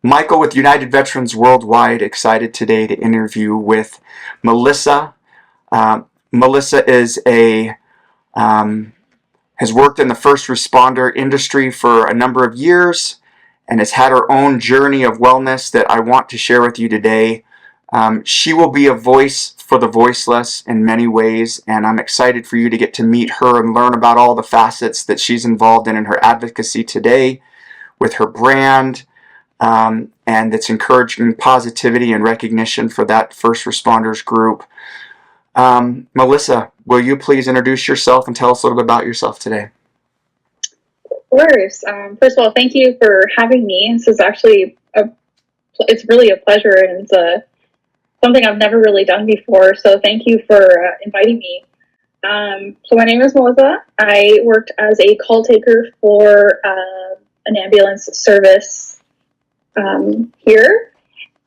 Michael with United Veterans Worldwide, excited today to interview with Melissa. Melissa has worked in the first responder industry for a number of years and has had her own journey of wellness that I want to share with you today. She will be a voice for the voiceless in many ways, and I'm excited for you to get to meet her and learn about all the facets that she's involved in her advocacy today with her brand, and that's encouraging positivity and recognition for that first responders group. Melissa, will you please introduce yourself and tell us a little bit about yourself today? Of course. First of all, thank you for having me. This is actually it's really a pleasure, and it's something I've never really done before. So thank you for inviting me. So my name is Melissa. I worked as a call taker for an ambulance service here,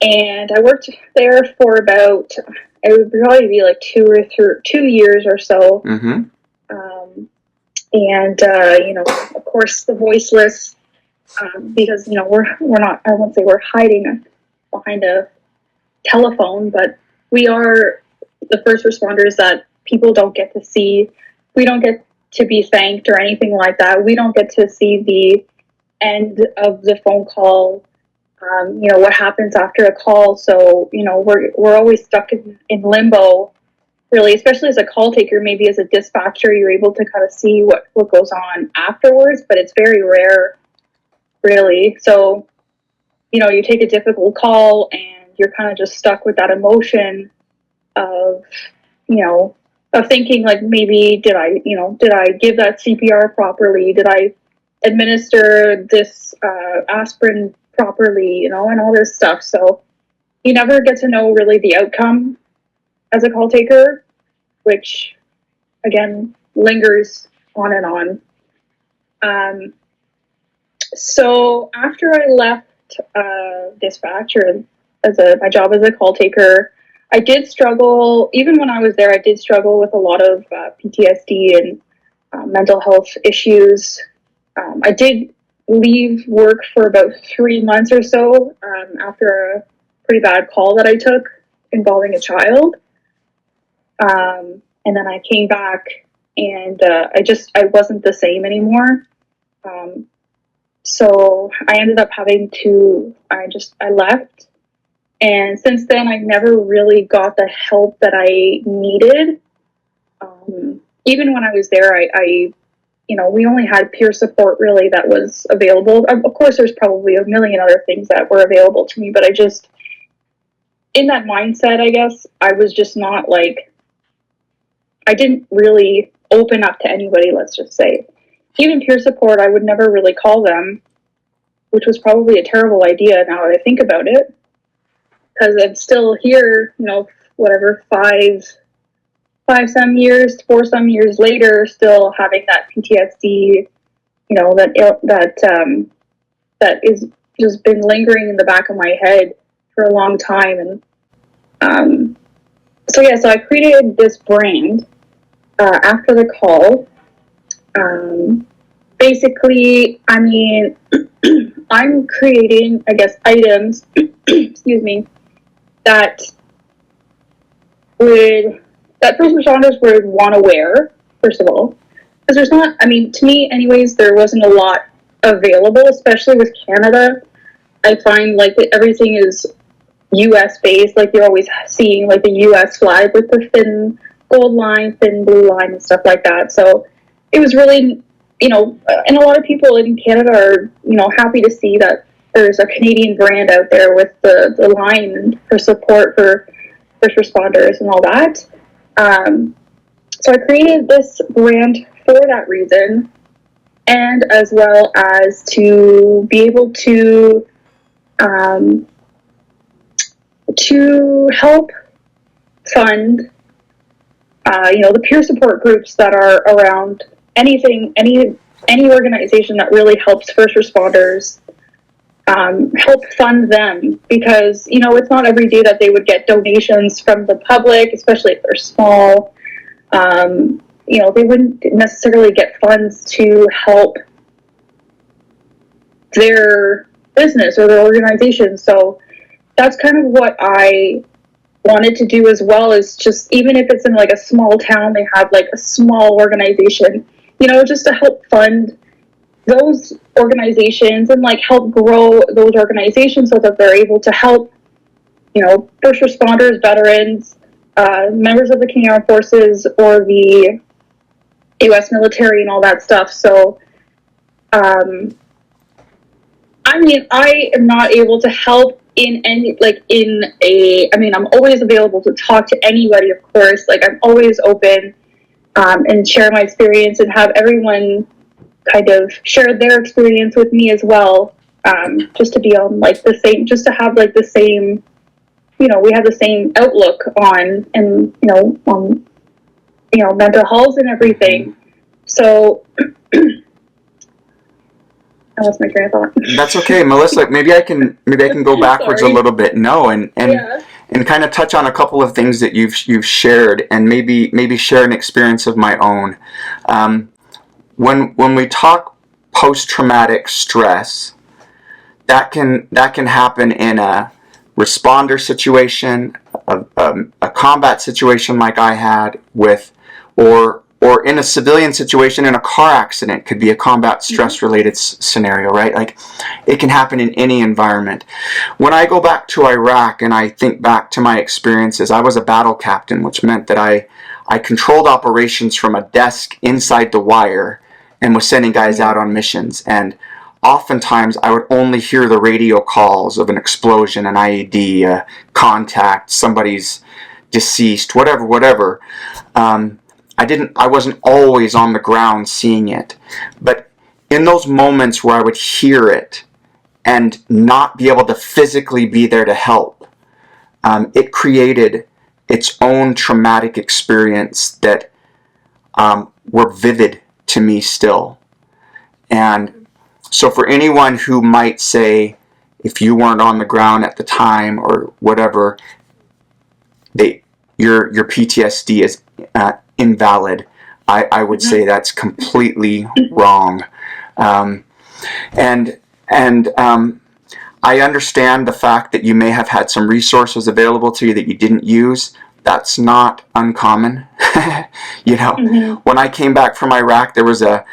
and I worked there for about, it would probably be like 2 years or so. Mm-hmm. And of course, the voiceless, because we're not, I won't say we're hiding behind a telephone, but we are the first responders that people don't get to see. We don't get to be thanked or anything like that. We don't get to see the end of the phone call. What happens after a call. So, we're always stuck in limbo, really, especially as a call taker. Maybe as a dispatcher, you're able to kind of see what goes on afterwards, but it's very rare, really. So, you take a difficult call and you're kind of just stuck with that emotion of, of thinking like, maybe did I give that CPR properly? Did I administer this aspirin properly, and all this stuff. So you never get to know really the outcome as a call taker, which again lingers on and on. So after I left dispatch, or my job as a call taker, I did struggle. Even when I was there, I did struggle with a lot of PTSD and mental health issues. I did leave work for about 3 months or so after a pretty bad call that I took involving a child. And then I came back, and I wasn't the same anymore. So I ended up I left. And since then, I never really got the help that I needed. Even when I was there, we only had peer support really that was available. Of course, there's probably a million other things that were available to me, but in that mindset, I guess, I was just not I didn't really open up to anybody, let's just say. Even peer support, I would never really call them, which was probably a terrible idea now that I think about it, because I'm still here, whatever, 4 some years later, still having that PTSD, that is just been lingering in the back of my head for a long time. And so I created this brand after the call. Basically, I'm creating, I guess, items, excuse me, that first responders would want to wear, first of all. Because there's not, to me anyways, there wasn't a lot available, especially with Canada. I find that everything is US based, you're always seeing the US flag with the thin gold line, thin blue line, and stuff like that. So it was really, and a lot of people in Canada are, happy to see that there's a Canadian brand out there with the line for support for first responders and all that. So I created this brand for that reason, and as well as to be able to help fund, the peer support groups that are around any organization that really helps first responders, help fund them, because, it's not every day that they would get donations from the public, especially if they're small. They wouldn't necessarily get funds to help their business or their organization. So that's kind of what I wanted to do as well, is just, even if it's in like a small town, they have like a small organization, just to help fund those organizations and like help grow those organizations so that they're able to help, first responders, veterans, members of the Canadian Armed Forces or the U.S. military and all that stuff. So, I am not able to help in any, I'm always available to talk to anybody, of course. Like, I'm always open, and share my experience and have everyone kind of share their experience with me as well. Just to be on like the same, just to have like the same, we have the same outlook on, and, on, mental health and everything. So, I lost my train of thought. That's okay, Melissa. Maybe I can go backwards a little bit. No, and kind of touch on a couple of things that you've shared, and maybe share an experience of my own. When we talk post-traumatic stress, that can happen in a responder situation, a combat situation like I had with, or in a civilian situation, in a car accident, could be a combat stress related scenario, right? Like, it can happen in any environment. When I go back to Iraq and I think back to my experiences, I was a battle captain, which meant that I controlled operations from a desk inside the wire and was sending guys out on missions. And oftentimes I would only hear the radio calls of an explosion, an IED, contact, somebody's deceased, whatever. I wasn't always on the ground seeing it, but in those moments where I would hear it and not be able to physically be there to help, it created its own traumatic experience that were vivid to me still. And so for anyone who might say, if you weren't on the ground at the time or whatever, your PTSD is invalid, I would say that's completely wrong. And I understand the fact that you may have had some resources available to you that you didn't use. That's not uncommon. When I came back from Iraq, there was a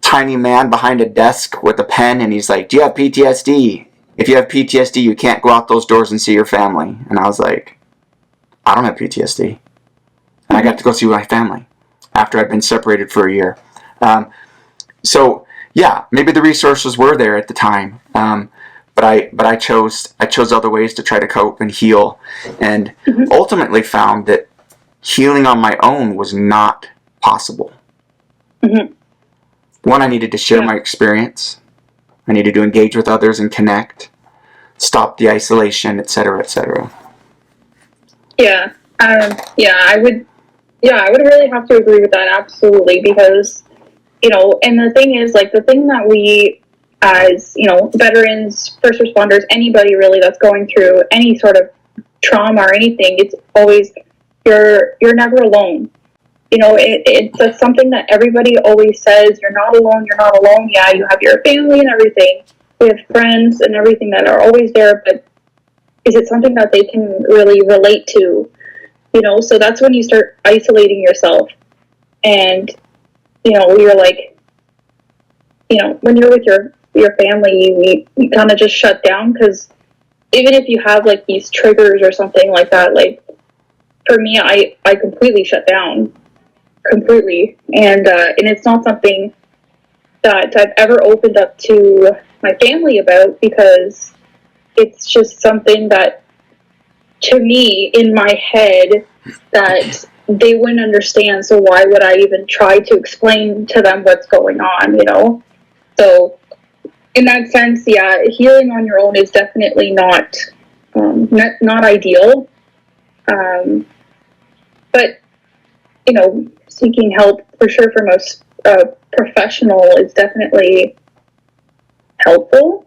tiny man behind a desk with a pen, and he's like, "Do you have PTSD? If you have PTSD, you can't go out those doors and see your family." And I was like, "I don't have PTSD." And I got to go see my family after I'd been separated for a year. So yeah, maybe the resources were there at the time, but I chose other ways to try to cope and heal, and ultimately found that healing on my own was not possible. One, I needed to share my experience. I needed to engage with others and connect, stop the isolation, etc., etc. I would really have to agree with that, absolutely, because, and the thing is, like, the thing that we, as, veterans, first responders, anybody really that's going through any sort of trauma or anything, it's always, you're never alone. It's something that everybody always says, you're not alone, yeah, you have your family and everything, we have friends and everything that are always there, but is it something that they can really relate to? So that's when you start isolating yourself, and, you're like, when you're with your family, you kind of just shut down, because even if you have, like, these triggers or something like that, like, for me, I completely shut down, completely, and it's not something that I've ever opened up to my family about, because it's just something that, to me, in my head, that they wouldn't understand, so why would I even try to explain to them what's going on, So, in that sense, yeah, healing on your own is definitely not ideal. But, seeking help, for sure, from a professional is definitely helpful.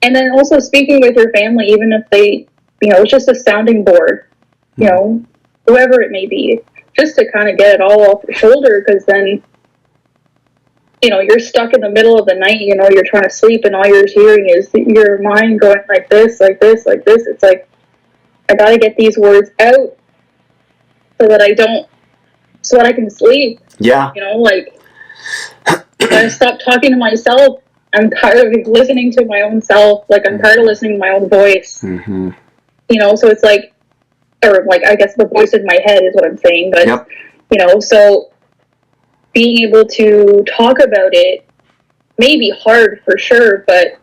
And then also speaking with your family, even if they, it's just a sounding board, whoever it may be, just to kind of get it all off your shoulder, because then, you're stuck in the middle of the night, you're trying to sleep and all you're hearing is your mind going like this, like this, like this. It's like, I gotta get these words out so that I can sleep. Yeah. Like, I gotta stop talking to myself. I'm tired of listening to my own self. Like, I'm tired of listening to my own voice. Mm-hmm. So it's like, or like, I guess the voice in my head is what I'm saying. But, Yep. So being able to talk about it may be hard for sure, but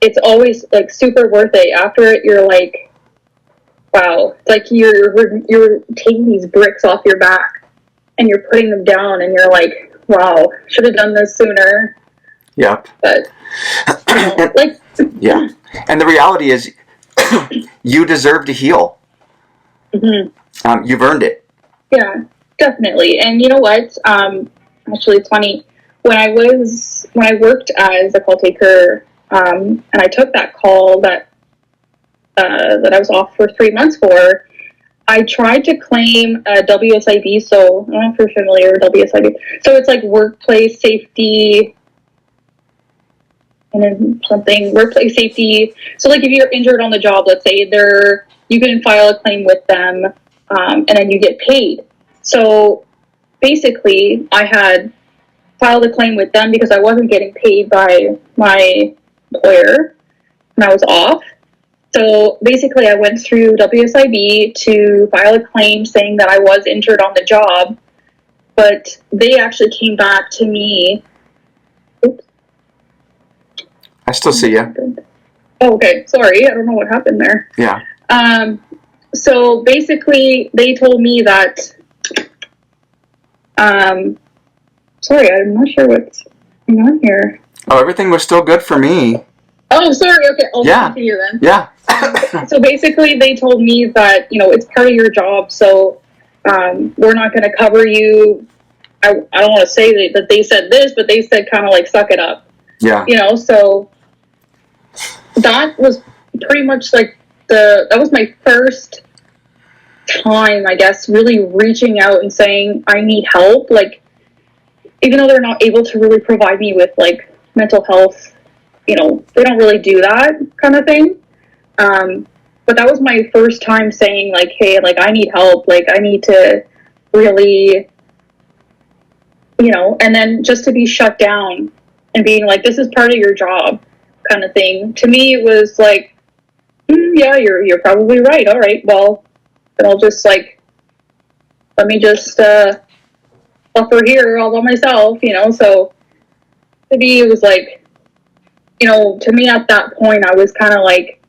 it's always like super worth it. After it, you're like, wow, it's like you're taking these bricks off your back and you're putting them down and you're like, wow, should have done this sooner. Yep. But like, yeah. And the reality is, you deserve to heal. Mm-hmm. You've earned it. Yeah, definitely. And you know what? Actually, it's funny. When I worked as a call taker, and I took that call that I was off for 3 months for, I tried to claim a WSIB. So I don't know if you're familiar with WSIB. So it's like workplace safety. And then workplace safety. So like if you're injured on the job, let's say, you can file a claim with them, and then you get paid. So basically, I had filed a claim with them because I wasn't getting paid by my employer and I was off. So basically, I went through WSIB to file a claim saying that I was injured on the job, but they actually came back to me. Oops. I still see you. Oh, okay. Sorry. I don't know what happened there. Yeah. So basically, they told me that, sorry, I'm not sure what's going on here. Oh, everything was still good for me. Oh, sorry. Okay. I'll continue then. Yeah. So basically, they told me that, it's part of your job. So, we're not going to cover you. I don't want to say that they said this, but they said kind of like, suck it up. Yeah. So that was pretty much like that was my first time, I guess, really reaching out and saying, I need help. Like, even though they're not able to really provide me with like mental health, they don't really do that kind of thing. But that was my first time saying like, hey, like, I need help. Like, I need to really, and then just to be shut down and being like, this is part of your job kind of thing. To me, it was like, yeah, you're probably right. All right, well, then I'll just like, let me just suffer here all by myself, So to me, it was like, to me at that point, I was kind of like,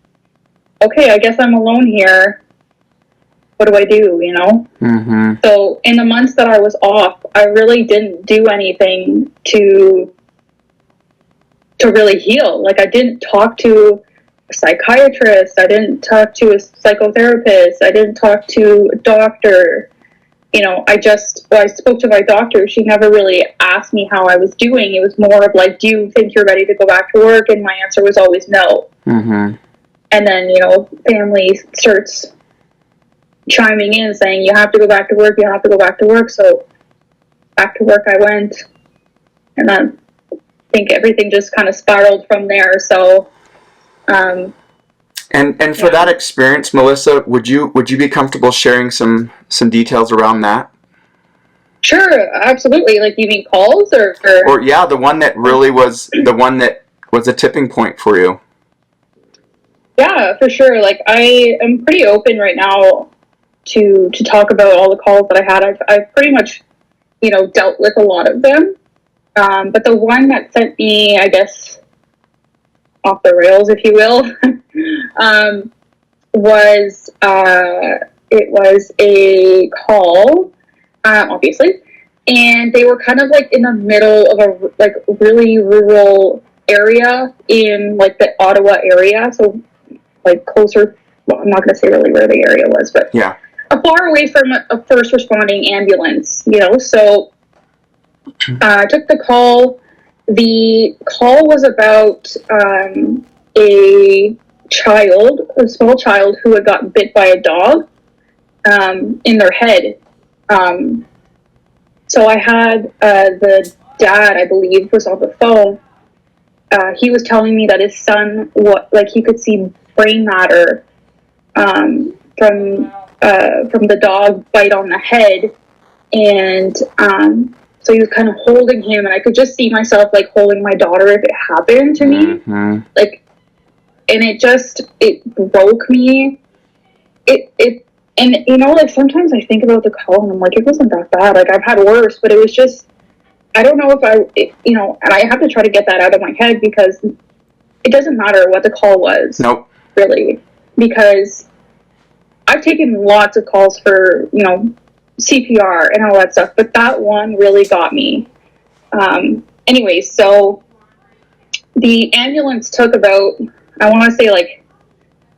okay, I guess I'm alone here. What do I do, Mm-hmm. So in the months that I was off, I really didn't do anything to really heal. Like, I didn't talk to a psychiatrist. I didn't talk to a psychotherapist. I didn't talk to a doctor. I spoke to my doctor. She never really asked me how I was doing. It was more of like, do you think you're ready to go back to work? And my answer was always no. Mm-hmm. And then, family starts chiming in saying, you have to go back to work. You have to go back to work. So back to work I went. And then I think everything just kind of spiraled from there. So, and for that experience, Melissa, would you be comfortable sharing some details around that? Sure, absolutely. Like, you mean calls or yeah, the one that really was a tipping point for you. Yeah, for sure. Like, I am pretty open right now to talk about all the calls that I had. I've pretty much, dealt with a lot of them. But the one that sent me, I guess, off the rails, if you will, was it was a call, obviously, and they were kind of like in the middle of a like really rural area in like the Ottawa area, so like closer. Well, I'm not going to say really where the area was, but yeah, far away from a first responding ambulance. So I took the call. The call was about a small child who had gotten bit by a dog in their head. So I had the dad, I believe, was on the phone. He was telling me that his son, he could see brain matter from the dog bite on the head, and so he was kind of holding him, and I could just see myself like holding my daughter if it happened to me, like, and it broke me. It and like sometimes I think about the call and I'm like, it wasn't that bad. Like I've had worse, but it was just, I don't know if and I have to try to get that out of my head because it doesn't matter what the call was. Nope. Really, because I've taken lots of calls for, CPR and all that stuff, but that one really got me. Anyway, so the ambulance took about, I want to say like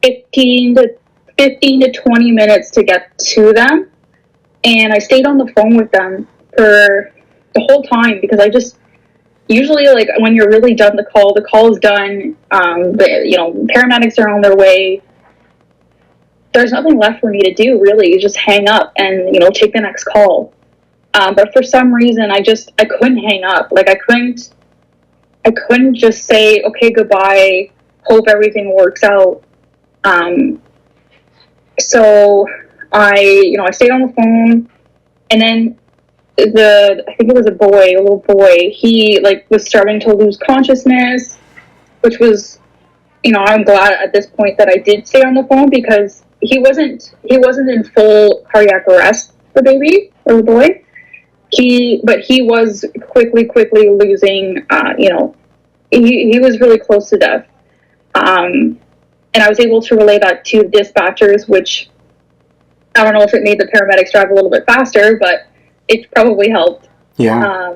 15 to 20 minutes to get to them. And I stayed on the phone with them for the whole time because I just, usually like when you're really done the call is done. Paramedics are on their way. There's nothing left for me to do really. You just hang up and, take the next call. But for some reason I couldn't hang up. Like I couldn't just say, okay, goodbye, hope everything works out. So I stayed on the phone, and then I think it was a little boy, he like was starting to lose consciousness, which was, I'm glad at this point that I did stay on the phone because he wasn't in full cardiac arrest, the baby or the boy. But he was quickly losing, he was really close to death. And I was able to relay that to dispatchers, which I don't know if it made the paramedics drive a little bit faster, but it probably helped. Yeah.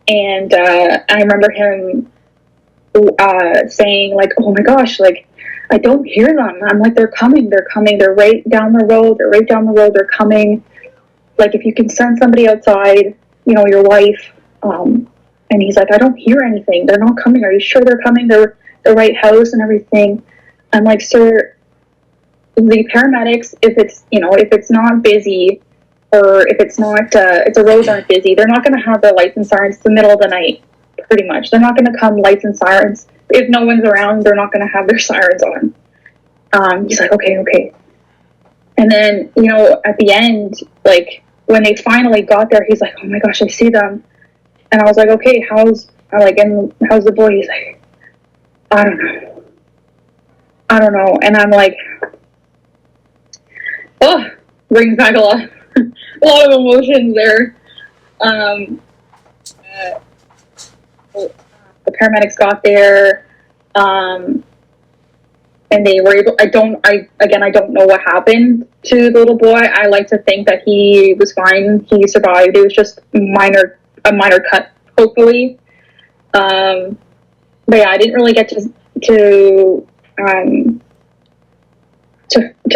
And I remember him saying like, oh my gosh, like I don't hear them. I'm like, they're coming, they're right down the road, they're coming. Like if you can send somebody outside, your wife. And he's like, I don't hear anything, they're not coming, are you sure they're coming, they're the right house and everything? I'm like, sir, the paramedics, if it's not busy, or if it's not if the roads aren't busy, they're not going to have their lights and sirens the middle of the night. Pretty much, they're not going to come lights and sirens if no one's around. They're not going to have their sirens on. He's like, okay. And then at the end, like when they finally got there, he's like, oh my gosh, I see them. And I was like, okay, how's the boy? He's like, I don't know. And I'm like, oh, brings back a lot of emotions there. The paramedics got there, and they were able. I don't know what happened to the little boy. I like to think that he was fine. He survived. It was just a minor cut, hopefully. But yeah, I didn't really get to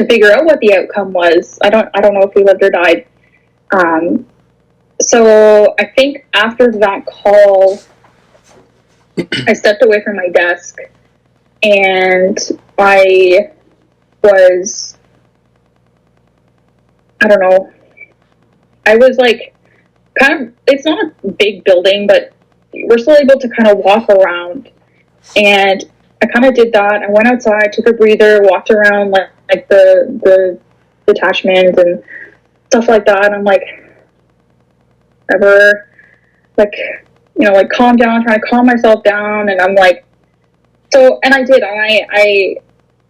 figure out what the outcome was. I don't know if he lived or died. So I think after that call, I stepped away from my desk, and I was, I don't know, I was like, kind of, it's not a big building, but we're still able to kind of walk around. And I kind of did that. I went outside, took a breather, walked around like the detachment and stuff like that. And I'm like, ever, like, calm down, trying to calm myself down. And I'm like, and I did. I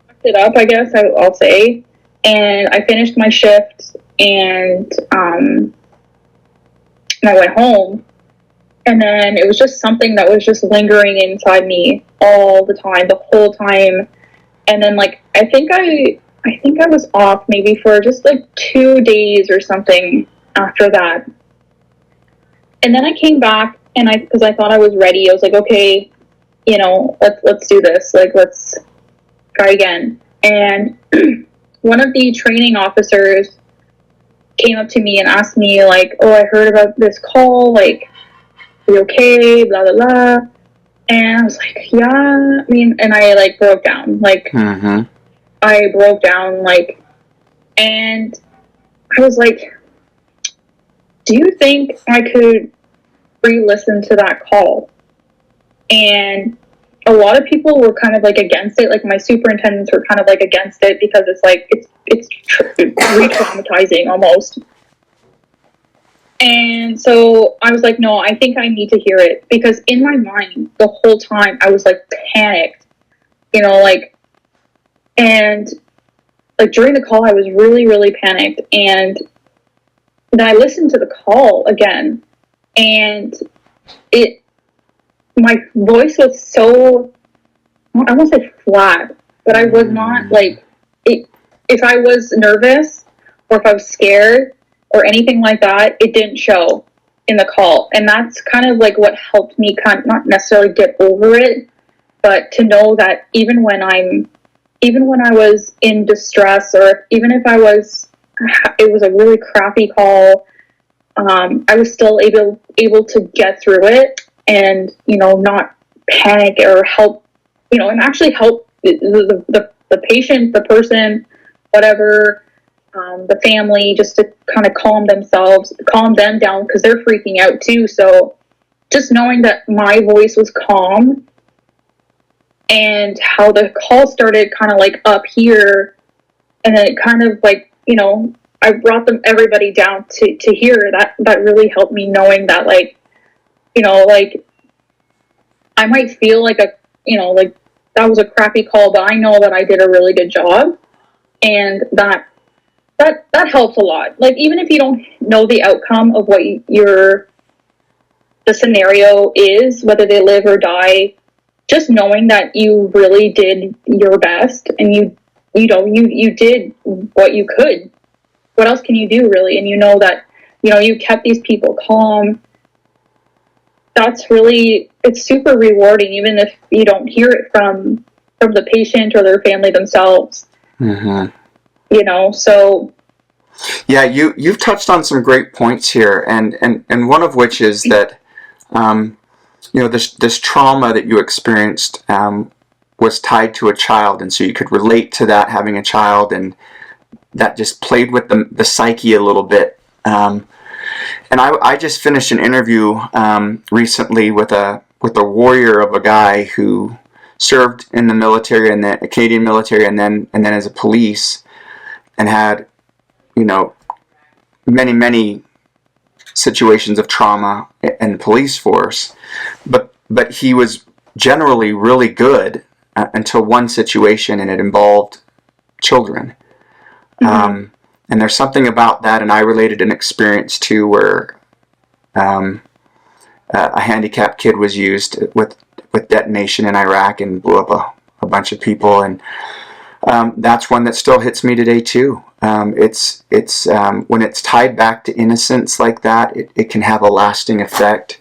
fucked it up, I guess I'll say. And I finished my shift, and I went home. And then it was just something that was just lingering inside me all the time, the whole time. And then like, I think I was off maybe for just like 2 days or something after that. And then I came back, and because I thought I was ready. I was like, okay, let's do this. Like, let's try again. And one of the training officers came up to me and asked me like, oh, I heard about this call, like, are you okay, blah blah blah. And I was like, yeah, and I like broke down, like, I broke down, like, and I was like, do you think I could re-listen to that call. And a lot of people were kind of like against it. Like my superintendents were kind of like against it because it's like it's re-traumatizing almost. And so I was like, no, I think I need to hear it, because in my mind the whole time I was like panicked, like, and like during the call I was really, really panicked. And then I listened to the call again, and my voice was so, I won't say flat, but I was not like, if I was nervous or if I was scared or anything like that, it didn't show in the call. And that's kind of like what helped me kind of not necessarily get over it, but to know that even when I was in distress, or even if it was a really crappy call, I was still able to get through it and, not panic, or help, and actually help the patient, the person, whatever, the family, just to kind of calm them down, because they're freaking out too. So just knowing that my voice was calm, and how the call started kind of like up here, and then it kind of like, I brought everybody down to here. That really helped me, knowing that, like, like I might feel like like that was a crappy call, but I know that I did a really good job, and that helps a lot. Like, even if you don't know the outcome of what the scenario is, whether they live or die, just knowing that you really did your best, and you did what you could. What else can you do, really? And that, you kept these people calm. It's super rewarding, even if you don't hear it from the patient or their family themselves. Mm-hmm. So. Yeah, you've touched on some great points here, and one of which is that, this trauma that you experienced was tied to a child, and so you could relate to that, having a child, and that just played with the psyche a little bit. And I just finished an interview recently with a warrior of a guy who served in the military, and the Canadian military, and then as a police, and had many situations of trauma in the police force, but he was generally really good until one situation, and it involved children. Mm-hmm. And there's something about that, and I related an experience too, where a handicapped kid was used with detonation in Iraq and blew up a bunch of people, and that's one that still hits me today too. It's when it's tied back to innocence like that, it can have a lasting effect.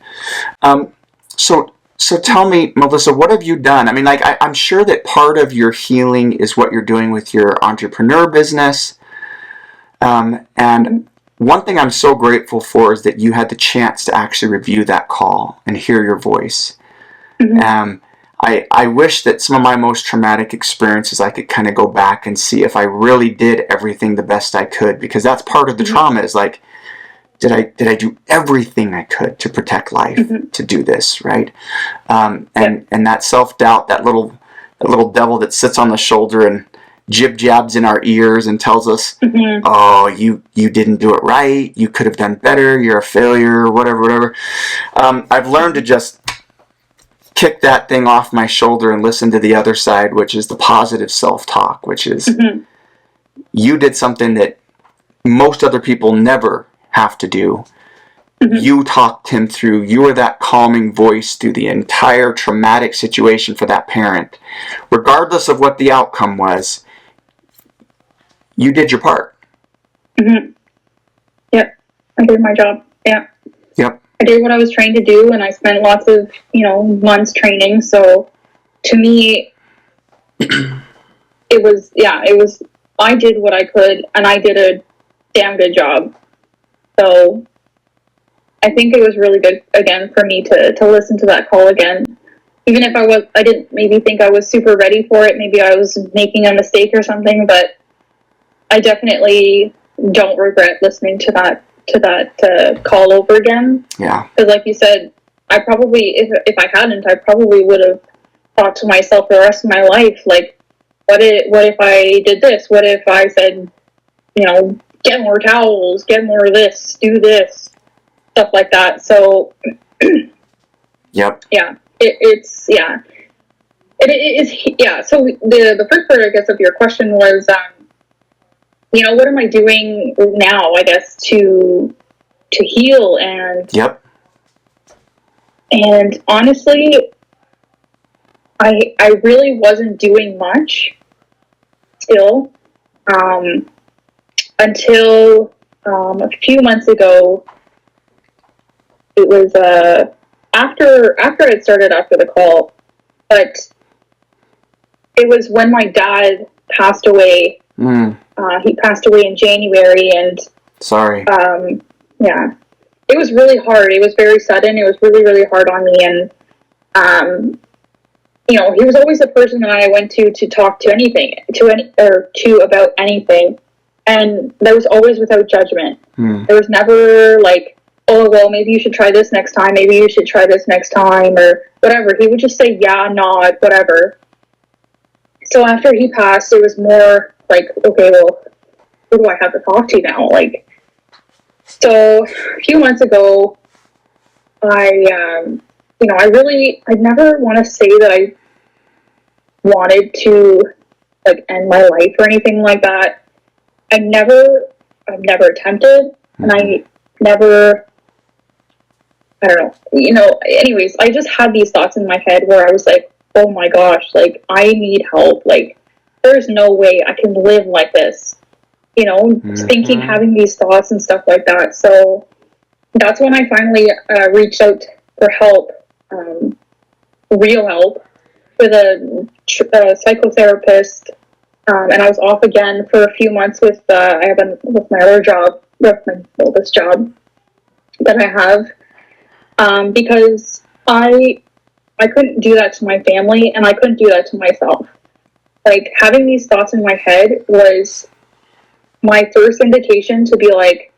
So tell me, Melissa, what have you done? I mean, like, I'm sure that part of your healing is what you're doing with your entrepreneur business. And one thing I'm so grateful for is that you had the chance to actually review that call and hear your voice. Mm-hmm. I wish that some of my most traumatic experiences, I could kind of go back and see if I really did everything the best I could, because that's part of the trauma, is like, did I do everything I could to protect life, to do this, right? And that self-doubt, that little devil that sits on the shoulder and jib-jabs in our ears and tells us, oh, you didn't do it right, you could have done better, you're a failure, whatever. I've learned to just kick that thing off my shoulder and listen to the other side, which is the positive self-talk, which is, you did something that most other people never have to do. You talked him through. You were that calming voice through the entire traumatic situation for that parent. Regardless of what the outcome was, you did your part. Yep, I did my job. Yeah. Yep. I did what I was trained to do, and I spent lots of, months training. So to me, it was, I did what I could, and I did a damn good job. So I think it was really good, again, for me to listen to that call again. Even if I didn't maybe think I was super ready for it, maybe I was making a mistake or something, but I definitely don't regret listening to to that call over again. Yeah. Because like you said, I probably, if I hadn't, I probably would have thought to myself for the rest of my life, like, what if I did this? What if I said, get more towels, get more of this, do this, stuff like that. So, Yep. yeah, it's yeah. It is, yeah. So the first part, I guess, of your question was, what am I doing now? I guess to heal and Yep. and honestly, I really wasn't doing much still, until a few months ago. It was after it started after the call, but it was when my dad passed away. He passed away in January, and sorry. Yeah, it was really hard. It was very sudden. It was really, really hard on me, and he was always the person that I went to talk to anything, to about anything, and that was always without judgment. There was never like, oh, well, maybe you should try this next time. Maybe you should try this next time, or whatever. He would just say, yeah, nod, whatever. So after he passed, it was more like, okay, well, who do I have to talk to now? Like, so a few months ago, I never want to say that I wanted to, like, end my life or anything like that. I've never attempted, and I don't know, anyways, I just had these thoughts in my head where I was like, oh my gosh, like, I need help. Like, there's no way I can live like this, thinking, having these thoughts and stuff like that. So that's when I finally reached out for help, real help, with a psychotherapist. And I was off again for a few months with my other job, with my oldest job that I have, because I couldn't do that to my family, and I couldn't do that to myself. Like, having these thoughts in my head was my first indication to be like,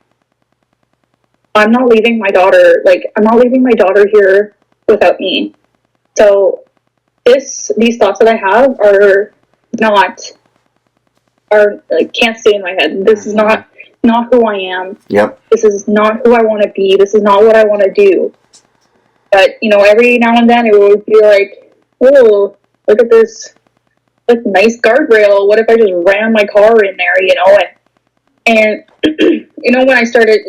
I'm not leaving my daughter here without me. So these thoughts that I have can't stay in my head. This is not who I am. Yep. This is not who I want to be. This is not what I want to do. But, every now and then it would be like, oh, look at this, like, nice guardrail. What if I just ran my car in there, and when I started,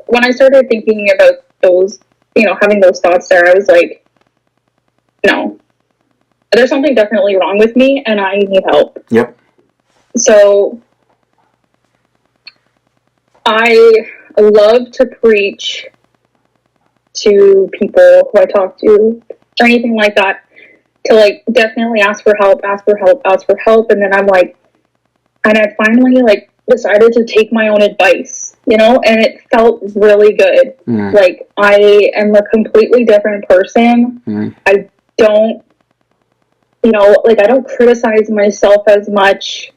when I started thinking about those, having those thoughts there, I was like, no, there's something definitely wrong with me, and I need help. Yep. So I love to preach to people who I talk to, or anything like that, to, like, definitely ask for help, and then and I finally, like, decided to take my own advice, and it felt really good. Like, I am a completely different person. I don't, I don't criticize myself as much.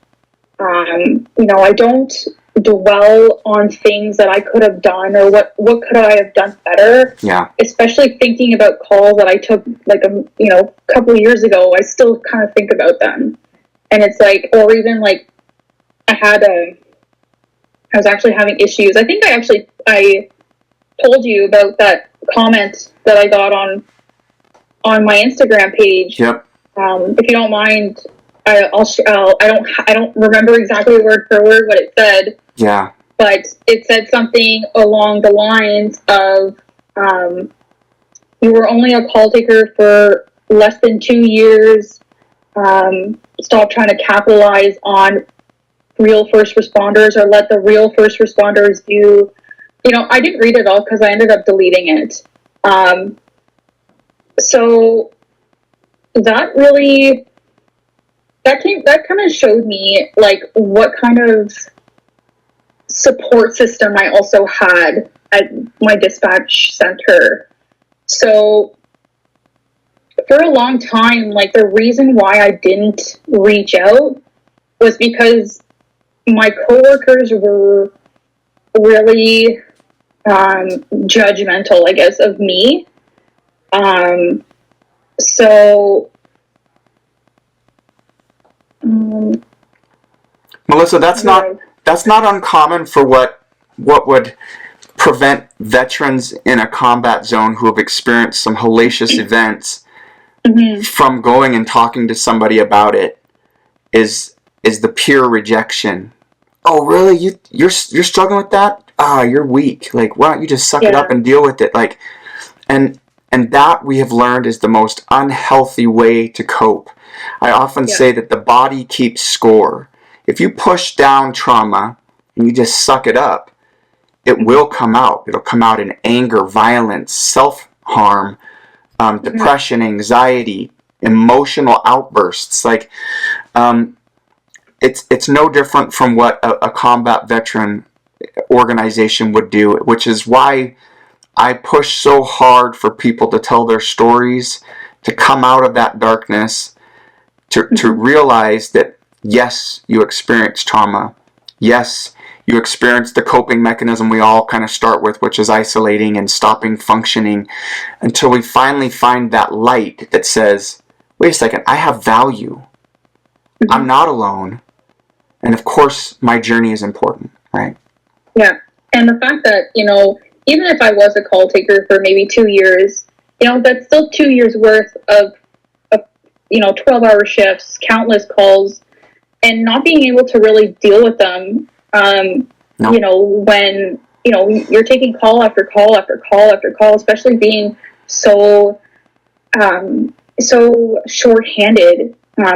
I don't dwell on things that I could have done, or what could I have done better. Yeah. Especially thinking about calls that I took, like, a couple of years ago. I still kind of think about them, and it's like, or even like, I was actually having issues. I think I told you about that comment that I got on my Instagram page. Yep. If you don't mind, I don't remember exactly word for word what it said. Yeah. But it said something along the lines of, you were only a call taker for less than 2 years. Stop trying to capitalize on real first responders, or let the real first responders do. I didn't read it all because I ended up deleting it. So that really, that kind of showed me, like, what kind of support system I also had at my dispatch center. So for a long time, like, the reason why I didn't reach out was because my coworkers were really judgmental, I guess, of me. So, Melissa, that's not uncommon for what would prevent veterans in a combat zone who have experienced some hellacious events from going and talking to somebody about it is the pure rejection. Oh, really? You're struggling with that? You're weak. Like, why don't you just suck it up and deal with it? Like, and that we have learned is the most unhealthy way to cope. I often say that the body keeps score. If you push down trauma and you just suck it up, it will come out. It'll come out in anger, violence, self-harm, depression, anxiety, emotional outbursts. Like, it's no different from what a combat veteran organization would do, which is why I push so hard for people to tell their stories, to come out of that darkness, to realize that, yes, you experienced trauma. Yes, you experience the coping mechanism we all kind of start with, which is isolating and stopping functioning, until we finally find that light that says, wait a second, I have value. I'm not alone. And of course, my journey is important, right? Yeah. And the fact that, even if I was a call taker for maybe 2 years, that's still 2 years worth of 12-hour shifts, countless calls, and not being able to really deal with them. When, you're taking call after call after call after call, especially being so short-handed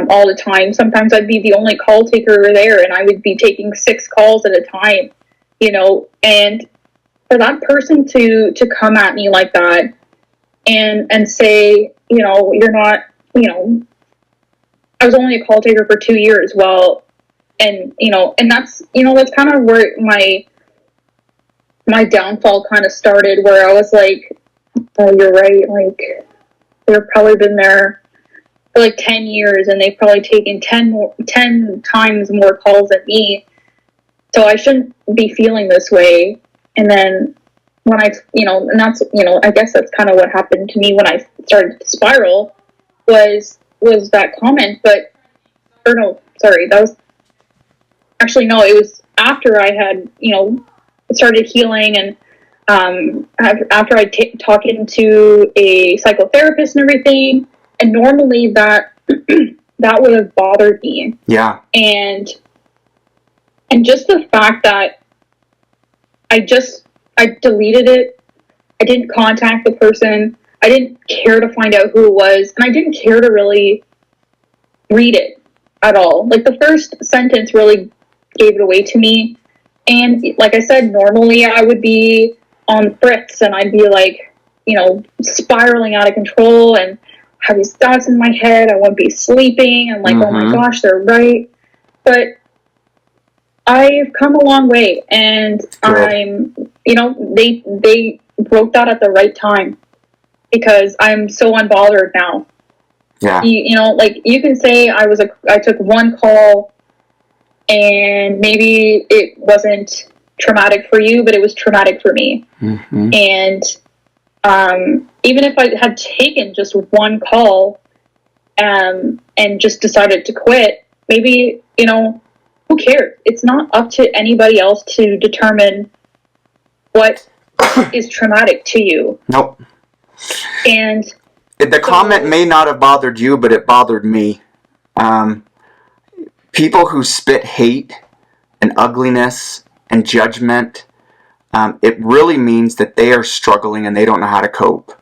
all the time. Sometimes I'd be the only call taker there, and I would be taking 6 calls at a time, and for that person to come at me like that and say, you're not, I was only a call taker for 2 years. Well, and that's kind of where my downfall kind of started, where I was like, oh, you're right. Like, they've probably been there for like 10 years and they've probably taken 10 times more calls than me. So I shouldn't be feeling this way. And then when I guess that's kind of what happened to me when I started to spiral was that comment. But, or no, sorry, that was, actually, no, it was after I had, started healing, and after I talking to a psychotherapist and everything, and normally that that would have bothered me. Yeah. And just the fact that I deleted it. I didn't contact the person. I didn't care to find out who it was, and I didn't care to really read it at all. Like, the first sentence really gave it away to me. And like I said, normally I would be on fritz and I'd be like, spiraling out of control and have these thoughts in my head. I wouldn't be sleeping and like, oh my gosh, they're right. But I've come a long way, and I'm, they broke that at the right time, because I'm so unbothered now. Yeah. Like, you can say I took one call and maybe it wasn't traumatic for you, but it was traumatic for me. And even if I had taken just one call and just decided to quit, maybe, who cares? It's not up to anybody else to determine what is traumatic to you. Nope. And the comment may not have bothered you, but it bothered me. People who spit hate and ugliness and judgment, it really means that they are struggling and they don't know how to cope.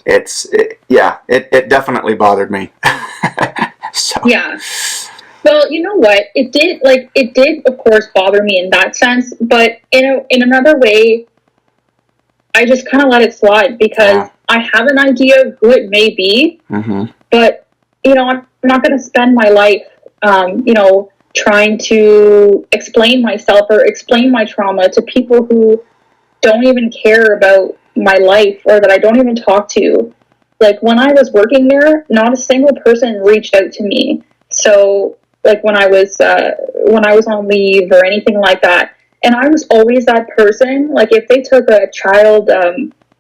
It definitely bothered me. So. Yeah. Well, you know what? It did, of course, bother me in that sense, but in another way, I just kind of let it slide, because I have an idea of who it may be, but, I'm not going to spend my life, trying to explain myself or explain my trauma to people who don't even care about my life, or that I don't even talk to. Like, when I was working there, not a single person reached out to me. So, like, when I was on leave or anything like that, And I was always that person. Like, if they took a child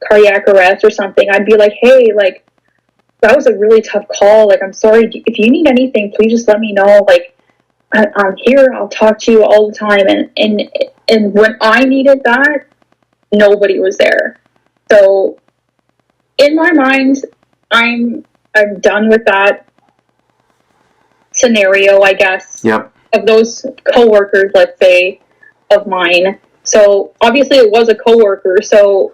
cardiac arrest or something, I'd be like, hey, like, that was a really tough call. Like, I'm sorry. If you need anything, please just let me know. Like, I'm here. I'll talk to you all the time. And when I needed that, nobody was there. So in my mind, I'm done with that scenario, I guess. Yep. Of those coworkers, let's say, of mine. So obviously it was a coworker,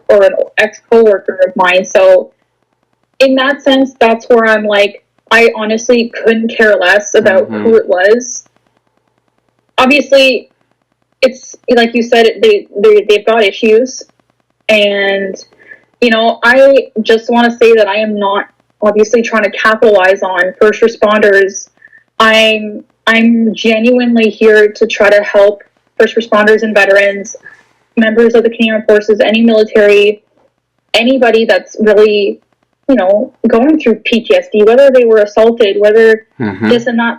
or an ex-coworker of mine. So in that sense, that's where I'm like, I honestly couldn't care less about who it was. Obviously, it's like you said, they've got issues, and I just want to say that I am not obviously trying to capitalize on first responders. I'm genuinely here to try to help first responders and veterans, members of the Canadian Forces, any military, anybody that's really, going through PTSD, whether they were assaulted, whether this and that.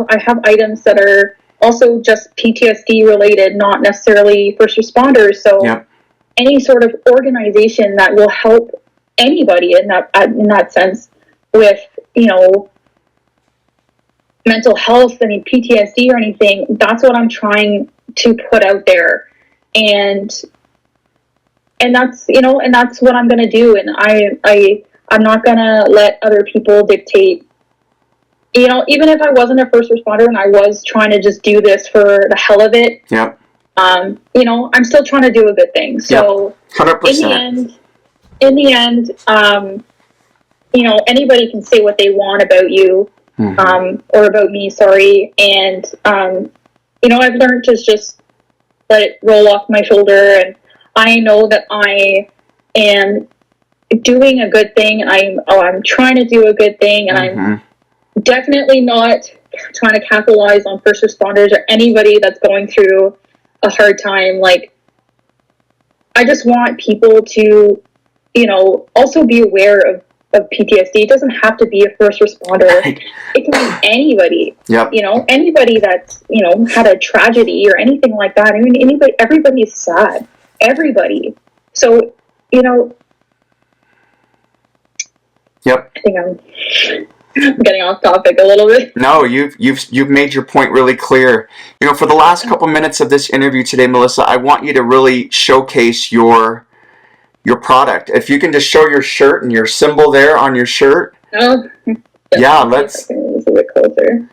I have items that are also just PTSD related, not necessarily first responders. So any sort of organization that will help anybody in that sense with, mental health, PTSD or anything, that's what I'm trying to put out there. And that's, and that's what I'm going to do. And I'm not going to let other people dictate, even if I wasn't a first responder and I was trying to just do this for the hell of it. I'm still trying to do a good thing. So 100%. in the end, anybody can say what they want about you, or about me, sorry. And, I've learned to just let it roll off my shoulder. And I know that I am doing a good thing. I'm trying to do a good thing. And I'm definitely not trying to capitalize on first responders or anybody that's going through a hard time. Like, I just want people to, also be aware of PTSD. It doesn't have to be a first responder. It can be anybody. Anybody that's, had a tragedy or anything like that. Everybody is sad. Everybody. So, I think I'm getting off topic a little bit. No, you've made your point really clear. For the last couple minutes of this interview today, Melissa, I want you to really showcase your product. If you can just show your shirt and your symbol there on your shirt. Oh, yeah, let's. A bit closer.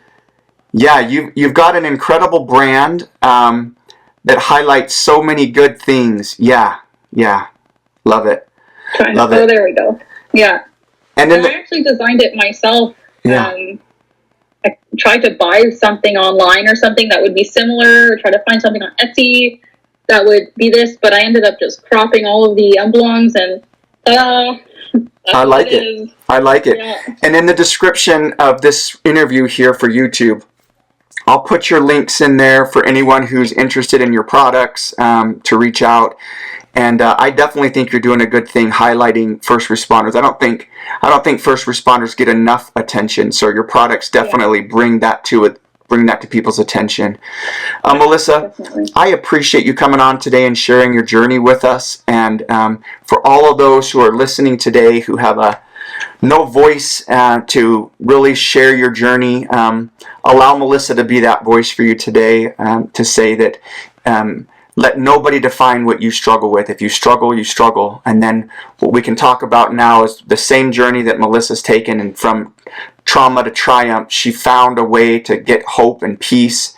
Yeah, you've got an incredible brand that highlights so many good things. Yeah, love it. Love it. Oh, there we go. Yeah. And then I actually designed it myself. Yeah. I tried to buy something online or something that would be similar, or try to find something on Etsy that would be this, but I ended up just cropping all of the emblems, and I like it. I like it. Yeah. And in the description of this interview here for YouTube, I'll put your links in there for anyone who's interested in your products to reach out. And I definitely think you're doing a good thing highlighting first responders. I don't think first responders get enough attention. So your products definitely bring that to people's attention. Melissa, definitely. I appreciate you coming on today and sharing your journey with us. And for all of those who are listening today who have no voice to really share your journey, allow Melissa to be that voice for you today, to say that let nobody define what you struggle with. If you struggle, you struggle. And then what we can talk about now is the same journey that Melissa's taken, and from trauma to triumph, she found a way to get hope and peace,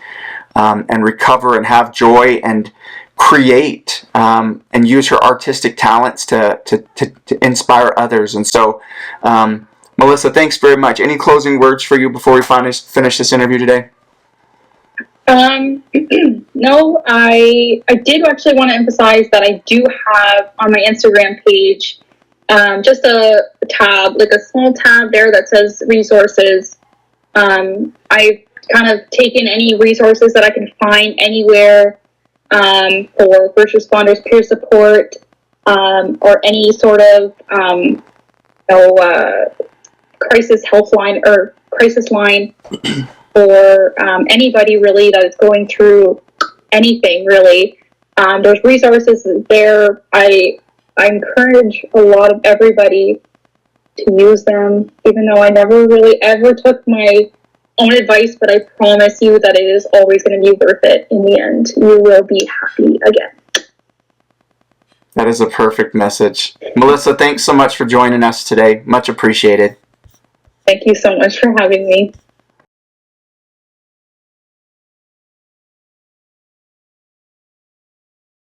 and recover and have joy and create, and use her artistic talents to inspire others. And so, Melissa, thanks very much. Any closing words for you before we finish this interview today? No, I did actually want to emphasize that I do have on my Instagram page just a tab, like a small tab there that says resources. I've kind of taken any resources that I can find anywhere for first responders, peer support, or any sort of crisis helpline or crisis line. For anybody really that is going through anything really. There's resources there. I encourage a lot of everybody to use them, even though I never really ever took my own advice, but I promise you that it is always going to be worth it in the end. You will be happy again. That is a perfect message. Melissa, thanks so much for joining us today. Much appreciated. Thank you so much for having me.